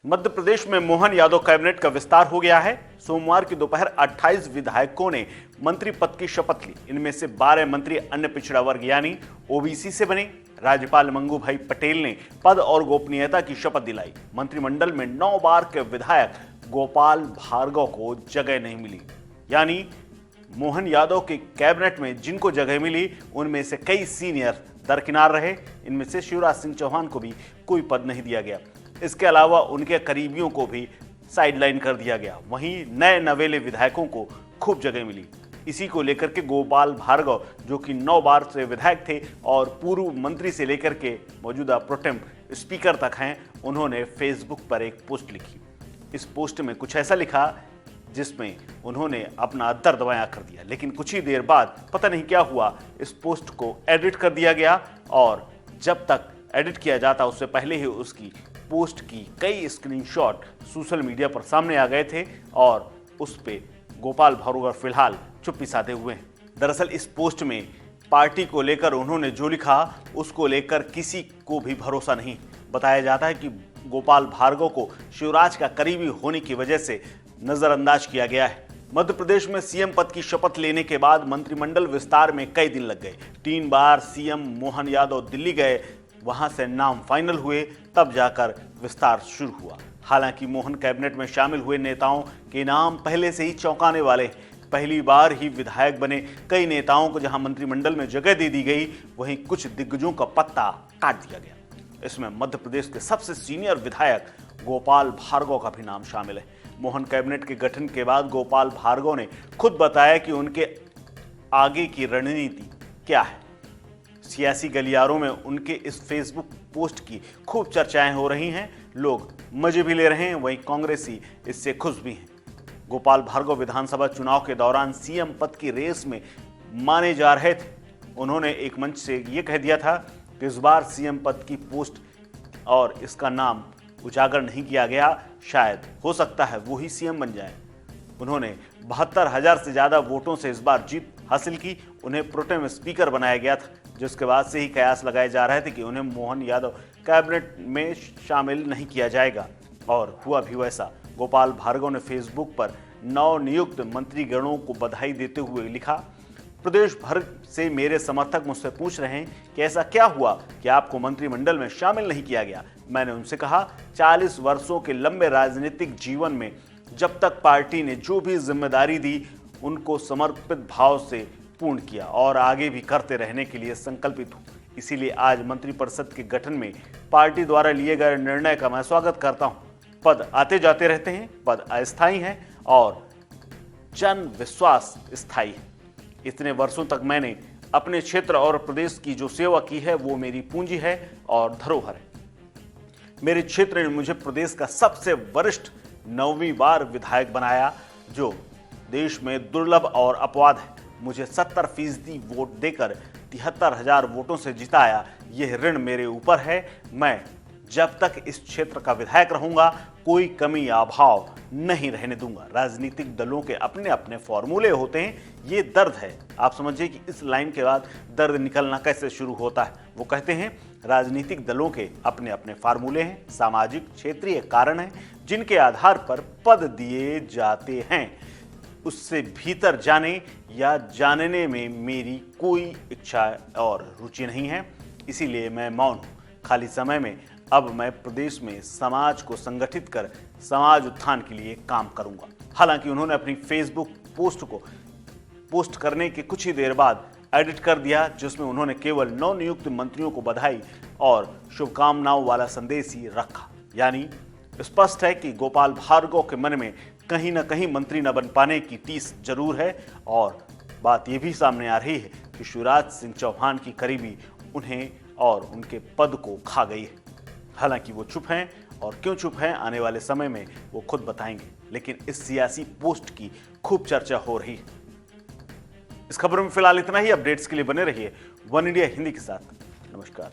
मध्य प्रदेश में मोहन यादव कैबिनेट का विस्तार हो गया है। सोमवार की दोपहर 28 विधायकों ने मंत्री पद की शपथ ली। इनमें से 12 मंत्री अन्य पिछड़ा वर्ग यानी ओबीसी से बने। राज्यपाल मंगू भाई पटेल ने पद और गोपनीयता की शपथ दिलाई। मंत्रिमंडल में 9 बार के विधायक गोपाल भार्गव को जगह नहीं मिली, यानी मोहन यादव के कैबिनेट में जिनको जगह मिली उनमें से कई सीनियर दरकिनार रहे। इनमें से शिवराज सिंह चौहान को भी कोई पद नहीं दिया गया। इसके अलावा उनके करीबियों को भी साइडलाइन कर दिया गया। वहीं नए नवेले विधायकों को खूब जगह मिली। इसी को लेकर के गोपाल भार्गव, जो कि 9 बार से विधायक थे और पूर्व मंत्री से लेकर के मौजूदा प्रोटेम स्पीकर तक हैं, उन्होंने फेसबुक पर एक पोस्ट लिखी। इस पोस्ट में कुछ ऐसा लिखा जिसमें उन्होंने अपना दर्द बयां कर दिया, लेकिन कुछ ही देर बाद पता नहीं क्या हुआ, इस पोस्ट को एडिट कर दिया गया और जब तक एडिट किया जाता उससे पहले ही उसकी पोस्ट की कई स्क्रीनशॉट सोशल मीडिया पर सामने आ गए थे और उस पे गोपाल भार्गव फिलहाल चुप्पी साधे हुए हैं। दरअसल इस पोस्ट में पार्टी को लेकर उन्होंने जो लिखा उसको लेकर किसी को भी भरोसा नहीं। बताया जाता है कि गोपाल भार्गव को शिवराज का करीबी होने की वजह से नजरअंदाज किया गया है। मध्य प्रदेश में सीएम पद की शपथ लेने के बाद मंत्रिमंडल विस्तार में कई दिन लग गए। 3 बार सीएम मोहन यादव दिल्ली गए, वहां से नाम फाइनल हुए, तब जाकर विस्तार शुरू हुआ। हालांकि मोहन कैबिनेट में शामिल हुए नेताओं के नाम पहले से ही चौंकाने वाले। पहली बार ही विधायक बने कई नेताओं को जहां मंत्रिमंडल में जगह दे दी गई, वहीं कुछ दिग्गजों का पत्ता काट दिया गया। इसमें मध्य प्रदेश के सबसे सीनियर विधायक गोपाल भार्गव का भी नाम शामिल है। मोहन कैबिनेट के गठन के बाद गोपाल भार्गव ने खुद बताया कि उनके आगे की रणनीति क्या है। सियासी गलियारों में उनके इस फेसबुक पोस्ट की खूब चर्चाएं हो रही हैं। लोग मजे भी ले रहे हैं, वहीं कांग्रेसी इससे खुश भी हैं। गोपाल भार्गव विधानसभा चुनाव के दौरान सीएम पद की रेस में माने जा रहे थे। उन्होंने एक मंच से यह कह दिया था कि इस बार सीएम पद की पोस्ट और इसका नाम उजागर नहीं किया गया, शायद हो सकता है वो ही सीएम बन जाए। उन्होंने 72,000 से ज्यादा वोटों से इस बार जीत हासिल की। उन्हें प्रोटेम स्पीकर बनाया गया था, जिसके बाद से ही कयास लगाए जा रहे थे कि उन्हें मोहन यादव कैबिनेट में शामिल नहीं किया जाएगा, और हुआ भी वैसा। गोपाल भार्गव ने फेसबुक पर नवनियुक्त मंत्रीगणों को बधाई देते हुए लिखा, प्रदेश भर से मेरे समर्थक मुझसे पूछ रहे हैं कि ऐसा क्या हुआ कि आपको मंत्रिमंडल में शामिल नहीं किया गया। मैंने उनसे कहा, 40 वर्षों के लंबे राजनीतिक जीवन में जब तक पार्टी ने जो भी जिम्मेदारी दी उनको समर्पित भाव से पूर्ण किया और आगे भी करते रहने के लिए संकल्पित हूं। इसीलिए आज मंत्रिपरिषद के गठन में पार्टी द्वारा लिए गए निर्णय का मैं स्वागत करता हूं। पद आते जाते रहते हैं, पद अस्थायी हैं और जन विश्वास स्थायी है। इतने वर्षों तक मैंने अपने क्षेत्र और प्रदेश की जो सेवा की है वो मेरी पूंजी है और धरोहर है। मेरे क्षेत्र ने मुझे प्रदेश का सबसे वरिष्ठ 9वीं बार विधायक बनाया, जो देश में दुर्लभ और अपवाद है। मुझे 70% वोट देकर 73,000 वोटों से जिताया। यह ऋण मेरे ऊपर है। मैं जब तक इस क्षेत्र का विधायक रहूंगा कोई कमी या अभाव नहीं रहने दूंगा। राजनीतिक दलों के अपने अपने फॉर्मूले होते हैं, ये दर्द है। आप समझिए कि इस लाइन के बाद दर्द निकलना कैसे शुरू होता है। वो कहते हैं, राजनीतिक दलों के अपने अपने फार्मूले हैं, सामाजिक क्षेत्रीय कारण हैं जिनके आधार पर पद दिए जाते हैं। उससे भीतर जाने या जानने में मेरी कोई इच्छा और रुचि नहीं है, इसीलिए मैं मौन हूं। खाली समय में अब मैं प्रदेश में समाज को संगठित कर समाज उत्थान के लिए काम करूंगा। हालांकि उन्होंने अपनी फेसबुक पोस्ट को पोस्ट करने के कुछ ही देर बाद एडिट कर दिया, जिसमें उन्होंने केवल नवनियुक्त मंत्रियों को बधाई और शुभकामनाओं वाला संदेश ही रखा। यानी स्पष्ट है कि गोपाल भार्गव के मन में कहीं ना कहीं मंत्री न बन पाने की टीस जरूर है, और बात यह भी सामने आ रही है कि शिवराज सिंह चौहान की करीबी उन्हें और उनके पद को खा गई है। हालांकि वो चुप हैं, और क्यों चुप हैं आने वाले समय में वो खुद बताएंगे, लेकिन इस सियासी पोस्ट की खूब चर्चा हो रही है। इस खबर में फिलहाल इतना ही। अपडेट्स के लिए बने रहिए वन इंडिया हिंदी के साथ। नमस्कार।